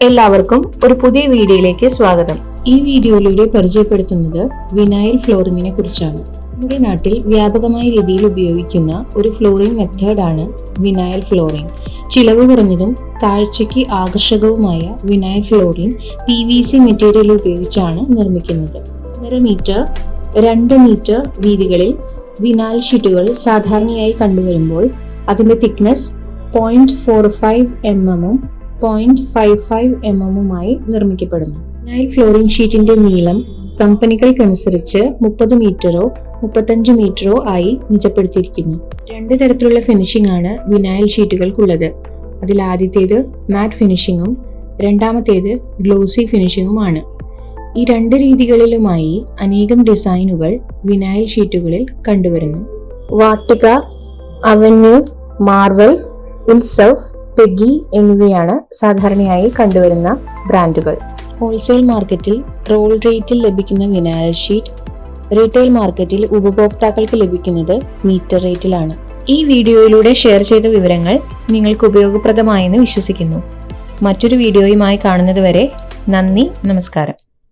എല്ലാവർക്കും ഒരു പുതിയ വീഡിയോയിലേക്ക് സ്വാഗതം. ഈ വീഡിയോയിലൂടെ പരിചയപ്പെടുത്തുന്നത് വിനൈൽ ഫ്ലോറിങ്ങിനെ കുറിച്ചാണ്. നമ്മുടെ നാട്ടിൽ വ്യാപകമായ രീതിയിൽ ഉപയോഗിക്കുന്ന ഒരു ഫ്ലോറിംഗ് മെത്തേഡാണ് വിനൈൽ ഫ്ലോറിംഗ്. ചിലവ് കുറഞ്ഞതും കാഴ്ചയ്ക്ക് ആകർഷകവുമായ വിനൈൽ ഫ്ലോറിംഗ് PVC മെറ്റീരിയൽ ഉപയോഗിച്ചാണ് നിർമ്മിക്കുന്നത്. 1.5 മീറ്റർ 2 മീറ്റർ വീതികളിൽ വിനൈൽ ഷീറ്റുകൾ സാധാരണയായി കണ്ടുവരുമ്പോൾ അതിന്റെ തിക്നെസ് 0.45 mm 0.55 mm നിർമ്മിക്കപ്പെടുന്നു. വിനൈൽ ഫ്ലോറിംഗ് ഷീറ്റിന്റെ നീളം കമ്പനികൾക്കനുസരിച്ച് 30 മീറ്ററോ 35 മീറ്ററോ ആയി നിജപ്പെടുത്തിയിരിക്കുന്നു. 2 തരത്തിലുള്ള ഫിനിഷിംഗ് ആണ് വിനൈൽ ഷീറ്റുകൾക്കുള്ളത്. അതിൽ ആദ്യത്തേത് മാറ്റ് ഫിനിഷിംഗും രണ്ടാമത്തേത് ഗ്ലോസി ഫിനിഷിംഗുമാണ്. ഈ 2 രീതികളിലുമായി അനേകം ഡിസൈനുകൾ വിനൈൽ ഷീറ്റുകളിൽ കണ്ടുവരുന്നു. വാട്ടിക, അവന്യൂ, മാർവൽ, ഉത്സവ്, പെഗി എന്നിവയാണ് സാധാരണയായി കണ്ടുവരുന്ന ബ്രാൻഡുകൾ. ഹോൾസെയിൽ മാർക്കറ്റിൽ റോൾ റേറ്റിൽ ലഭിക്കുന്ന വിനൈൽ ഷീറ്റ് റീറ്റെയിൽ മാർക്കറ്റിൽ ഉപഭോക്താക്കൾക്ക് ലഭിക്കുന്നത് മീറ്റർ റേറ്റിലാണ്. ഈ വീഡിയോയിലൂടെ ഷെയർ ചെയ്ത വിവരങ്ങൾ നിങ്ങൾക്ക് ഉപയോഗപ്രദമായെന്ന് വിശ്വസിക്കുന്നു. മറ്റൊരു വീഡിയോയുമായി കാണുന്നത് വരെ നന്ദി, നമസ്കാരം.